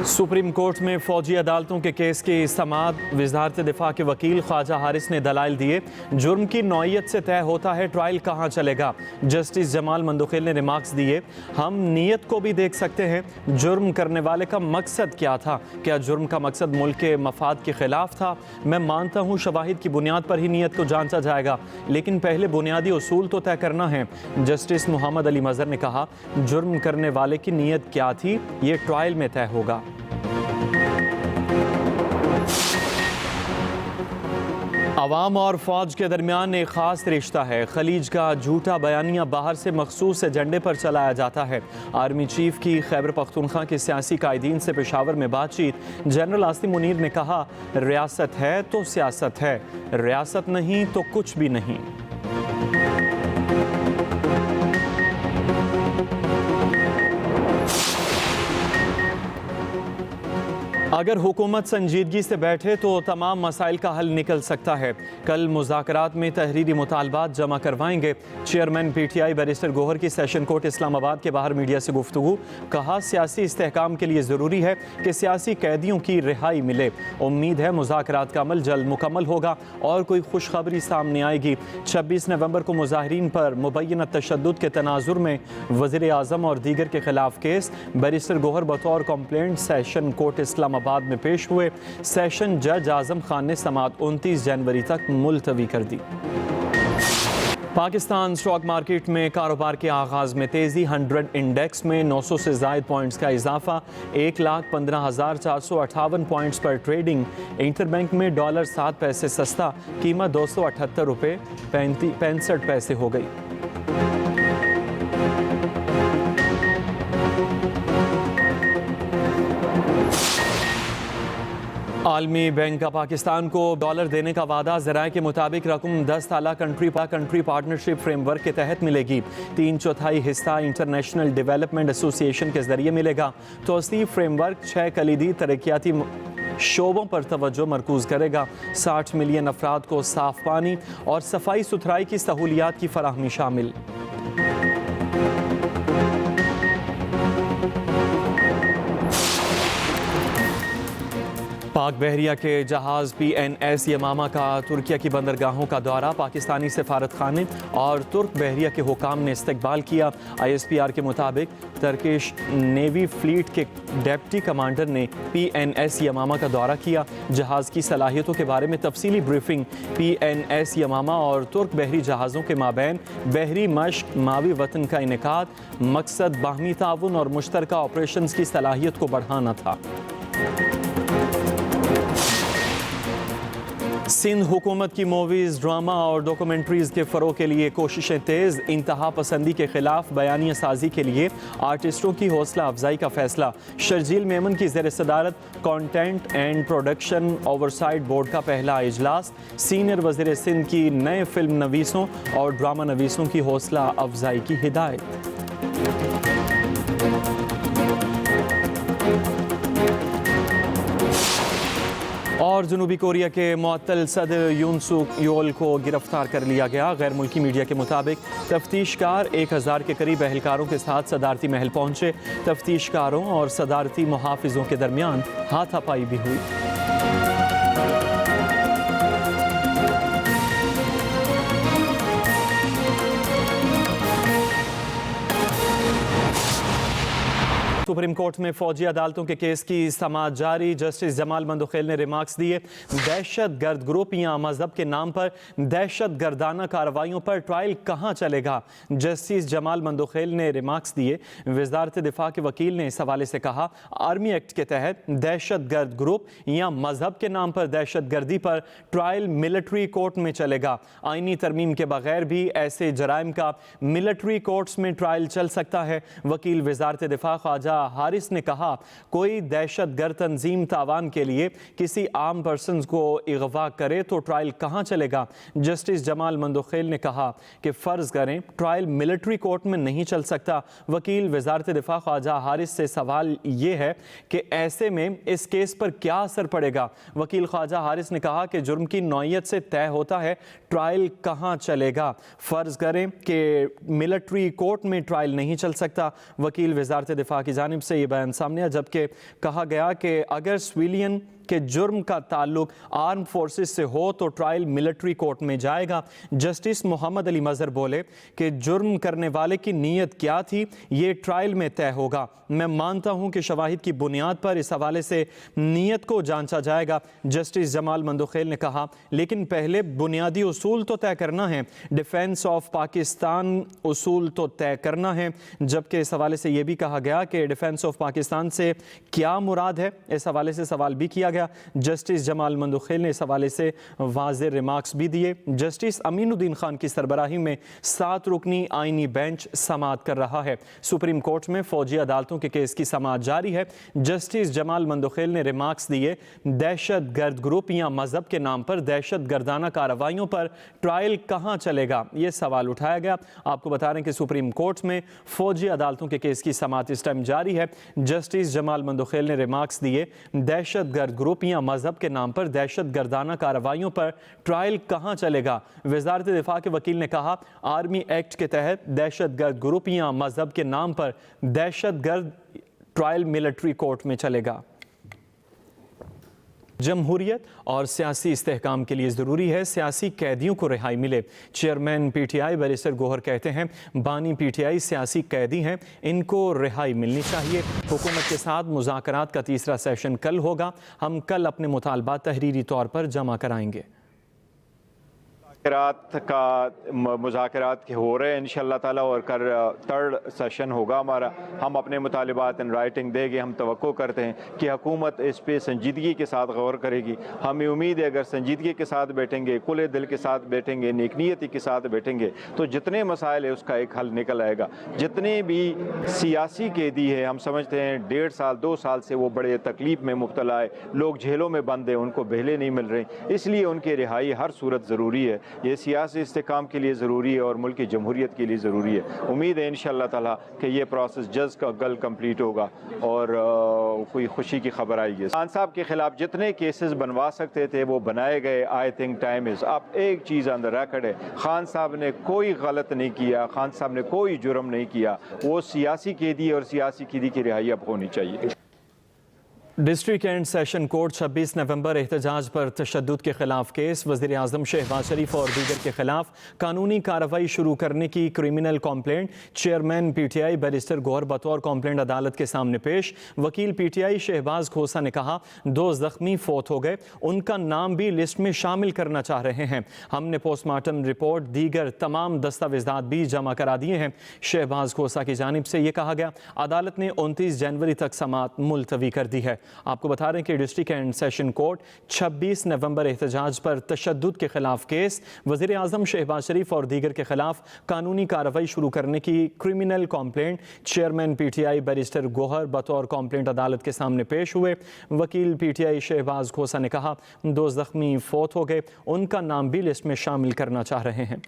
Supreme court में फौजी अदालतों के केस की समाअत। वज़ारत दिफा के वकील ख्वाजा हारिस ने दलाइल दिए। जुर्म की नौइयत से तय होता है ट्रायल कहाँ चलेगा। जस्टिस जमाल मंदोखेल ने रिमार्क्स दिए। हम नीयत को भी देख सकते हैं। जुर्म करने वाले का मकसद क्या था? क्या जुर्म का मकसद मुल्क के मफाद के खिलाफ था? मैं मानता हूँ शवाहिद की बुनियाद पर ही नीयत को जांचा जाएगा, लेकिन पहले बुनियादी उसूल तो तय करना है। जस्टिस मोहम्मद अली मजहर ने कहा, जुर्म करने वाले की नीयत क्या थी ये ट्रायल में तय होगा। अवाम और फौज के दरमियान एक खास रिश्ता है। खलीज का झूठा बयानिया बाहर से मखसूस एजेंडे पर चलाया जाता है। आर्मी चीफ की खैबर पख्तूनख्वा के सियासी कायदीन से पेशावर में बातचीत। जनरल आसिम मुनीर ने कहा, रियासत है तो सियासत है, रियासत नहीं तो कुछ भी नहीं। अगर हुकूमत संजीदगी से बैठे तो तमाम मसाइल का हल निकल सकता है। कल मुज़ाकरात में तहरीरी मुतालबात जमा करवाएंगे। चेयरमैन PTI बैरिस्टर गोहर की सेशन कोर्ट इस्लामाबाद के बाहर मीडिया से गुफ्तगू। कहा, सियासी इस्तेहकाम के लिए ज़रूरी है कि सियासी कैदियों की रिहाई मिले। उम्मीद है मुज़ाकरात का अमल जल्द मुकम्मल होगा और कोई खुशखबरी सामने आएगी। 26 नवंबर को मुजाहिरीन पर मुबैना तशद्दुद के तनाजुर में वज़ीर आज़म और दीगर के खिलाफ केस। बैरिस्टर गोहर बतौर कंप्लेंट सेशन कोर्ट इस्लामाबाद में पेश हुए। सेशन जज आजम खान ने समाअत 29 जनवरी तक मुलतवी कर दी। पाकिस्तान स्टॉक मार्केट में कारोबार के आगाज में तेजी। 100 इंडेक्स में 900 से ज़ायद पॉइंट्स का इजाफा। 1,15,458 पॉइंट्स पर ट्रेडिंग। इंटरबैंक में $7 सस्ता, कीमत $278.65 हो गई। आलमी बैंक का पाकिस्तान को डॉलर देने का वादा। ज़राए के मुताबिक रकम 10 ताला कंट्री पार्टनरशिप फ्रेमवर्क के तहत मिलेगी। 3/4 हिस्सा इंटरनेशनल डेवलपमेंट एसोसिएशन के जरिए मिलेगा। तौसीफ फ्रेमवर्क 6 कलीदी तरक्याती शोबों पर तवज्जो मरकूज करेगा। 60 मिलियन अफराद को साफ पानी और सफाई सुथराई की सहूलियात की फराहमी शामिल। पाक बहरिया के जहाज़ PNS यमामा का तुर्किया की बंदरगाहों का दौरा। पाकिस्तानी सफारत खाने और तुर्क बहरिया के हुकाम ने इस्तकबाल किया। ISPR के मुताबिक टर्किश नेवी फ्लीट के डेप्टी कमांडर ने PNS यमामा का दौरा किया। जहाज़ की सलाहियतों के बारे में तफसीली ब्रीफिंग। PNS यमामा और तुर्क बहरी जहाज़ों के माबैन बहरी मश्क मावी वतन का इनेकाद। मकसद बाहमी ताउन और मुश्तरका ऑपरेशन की सलाहियत को बढ़ाना था। सिंध हुकूमत की मूवीज़, ड्रामा और डॉक्यूमेंट्रीज़ के फ़रोग़ के लिए कोशिशें तेज़। इंतहा पसंदी के ख़िलाफ़ बयानिया साजी के लिए आर्टिस्टों की हौसला अफजाई का फ़ैसला। शर्जील मेमन की ज़ेर सदारत content and production oversight board का पहला इजलास। सीनियर वज़ीर सिंध की नए फिल्म नवीसों और ड्रामा नवीसों की हौसला अफजाई की हिदायत। और जनूबी कोरिया के मुअत्तल सदर यून सूक योल को गिरफ्तार कर लिया गया। गैर मुल्की मीडिया के मुताबिक तफ्तीशकार 1000 के करीब एहलकारों के साथ सदारती महल पहुंचे। तफ्तीशकारों और सदारती मुहाफिजों के दरमियान हाथापाई भी हुई। सुप्रीम कोर्ट में फौजी अदालतों के केस की समाअत जारी। जस्टिस जमाल मंदोखेल ने रिमार्क्स दिए। दहशत गर्द ग्रुप या मजहब के नाम पर दहशत गर्दाना कार्रवाइयों पर ट्रायल कहाँ चलेगा। जस्टिस जमाल मंदोखेल ने रिमार्क्स दिए। वज़ारत दिफा के वकील ने इस हवाले से कहा, आर्मी एक्ट के तहत दहशत गर्द ग्रुप या मजहब के नाम पर दहशत गर्दी पर ट्रायल मिलिट्री कोर्ट में चलेगा। आईनी तरमीम के बगैर भी ऐसे जराइम का मिलिट्री कोर्ट्स में ट्रायल चल सकता है। वकील वज़ारत दिफा ख्वाजा हारिस ने कहा, कोई दहशतगर्द तंजीम तावान के लिए किसी आम पर्सन को अगवा करे तो ट्रायल कहाँ चलेगा। जस्टिस जमाल मंदोखेल ने कहा कि फ़र्ज करें ट्रायल मिलिट्री कोर्ट में नहीं चल सकता। वकील वज़ारत दिफा ख्वाजा हारिस से सवाल ये है कि ऐसे में इस केस पर क्या असर पड़ेगा। वकील ख्वाजा हारिस ने कहा कि जुर्म की नौइयत से तय होता है ट्रायल कहाँ चलेगा। फ़र्ज करें कि मिलिट्री कोर्ट में ट्रायल नहीं चल सकता। वकील वज़ारत दिफा की जानिब जानिब से ये बयान सामने आया, जबकि कहा गया कि अगर सिविलियन के जुर्म का ताल्लुक आर्म फोर्सेस से हो तो ट्रायल मिलिट्री कोर्ट में जाएगा। जस्टिस मोहम्मद अली मजहर बोले कि जुर्म करने वाले की नीयत क्या थी ये ट्रायल में तय होगा। मैं मानता हूं कि शवाहिद की बुनियाद पर इस हवाले से नीयत को जांचा जाएगा। जस्टिस जमाल मंदोखेल ने कहा, लेकिन पहले बुनियादी उसूल तो तय करना है, डिफेंस ऑफ पाकिस्तान उसूल तो तय करना है। जबकि इस हवाले से यह भी कहा गया कि डिफेंस ऑफ पाकिस्तान से क्या मुराद है, इस हवाले से सवाल भी किया गया। जस्टिस जमाल मंदोखेल ने इस हवाले से वाज़ेह रिमार्क्स भी दिए। जस्टिस अमीनुद्दीन खान की सरबराही में 7 रुकनी आईनी बेंच समाअत कर रहा है। सुप्रीम कोर्ट में फौजी अदालतों के केस की समाअत जारी है। जस्टिस जमाल मंदोखेल ने रिमार्क्स दिए, दहशत गर्द ग्रुप या मजहब के नाम पर दहशत गर्दाना कार्रवाइयों पर ट्रायल कहां चलेगा, यह सवाल उठाया गया। आपको बता रहे हैं कि सुप्रीम कोर्ट में फौजी अदालतों के केस की समाअत इस टाइम जारी है। जस्टिस जमाल मंदोखेल ने रिमार्क्स दिए, दहशत गर्द ग्रुप या मजहब के नाम पर दहशत गर्दाना कार्रवाइयों पर ट्रायल कहां चलेगा। वजारत दिफा के वकील ने कहा, आर्मी एक्ट के तहत दहशत गर्द ग्रुप या मजहब के नाम पर दहशत गर्द ट्रायल मिलिट्री कोर्ट में चलेगा। जमहूरियत और सियासी इस्तेहकाम के लिए ज़रूरी है सियासी कैदियों को रिहाई मिले। चेयरमैन PTI बैरिस्टर गोहर कहते हैं, बानी PTI सियासी कैदी हैं, इनको रिहाई मिलनी चाहिए। हुकूमत के साथ मुज़ाकरात का तीसरा सेशन कल होगा। हम कल अपने मुतालबात तहरीरी तौर पर जमा कराएंगे। मुज़ाकरात हो रहे हैं इंशाअल्लाह ताला, और कल 3rd सेशन होगा हमारा। हम अपने मुतालिबात इन राइटिंग देंगे। हम तवक्को करते हैं कि हुकूमत इस पे संजीदगी के साथ गौर करेगी। हमें उम्मीद है अगर संजीदगी के साथ बैठेंगे, खुले दिल के साथ बैठेंगे, नेकनीयती के साथ बैठेंगे तो जितने मसाइल है उसका एक हल निकल आएगा। जितने भी सियासी कैदी है, हम समझते हैं 1.5 साल 2 साल से वो बड़े तकलीफ में मुब्तला है, लोग जेलों में बंद हैं, उनको बेहले नहीं मिल रही, इसलिए उनकी रिहाई हर सूरत ज़रूरी है। ये सियासी इस्तेकाम के लिए ज़रूरी है और मुल्क की जमहूरियत के लिए ज़रूरी है। उम्मीद है इंशाअल्लाह ताला कि ये प्रोसेस जज का कल कंप्लीट होगा और कोई खुशी की खबर आएगी। खान साहब के खिलाफ जितने केसेस बनवा सकते थे वो बनाए गए। आई थिंक टाइम इज़ अब। एक चीज़ अंदर रिकॉर्ड है, खान साहब ने कोई गलत नहीं किया, खान साहब ने कोई जुर्म नहीं किया। वो सियासी कैदी और सियासी कैदी की रिहाई अब होनी चाहिए। डिस्ट्रिक्ट एंड सेशन कोर्ट 26 नवंबर एहतजाज पर तशद्दुद के खिलाफ केस, वज़ीर आज़म शहबाज शरीफ और दीगर के खिलाफ कानूनी कार्रवाई शुरू करने की criminal compliant. Chairman PTI barrister Gohar बतौर कॉम्प्लेंट अदालत के सामने पेश। वकील PTI शहबाज खोसा ने कहा, 2 ज़ख्मी फौत हो गए, उनका नाम भी लिस्ट में शामिल करना चाह रहे हैं। हमने पोस्टमार्टम रिपोर्ट दीगर तमाम दस्तावेज़ात भी जमा करा दिए हैं। शहबाज खोसा की जानिब से ये कहा गया, अदालत ने 29 जनवरी तक समाअत मुलतवी कर दी है। आपको बता रहे हैं कि डिस्ट्रिक्ट एंड सेशन कोर्ट 26 नवंबर एहतजाज पर तशद्दुद के खिलाफ केस, वज़ीर आज़म शहबाज शरीफ और दीगर के खिलाफ कानूनी कार्रवाई शुरू करने की criminal compliant. Chairman PTI barrister Gohar बतौर कॉम्प्लेंट अदालत के सामने पेश हुए। वकील PTI शहबाज खोसा ने कहा, 2 ज़ख्मी फौत हो गए, उनका नाम भी लिस्ट में शामिल करना चाह रहे हैं।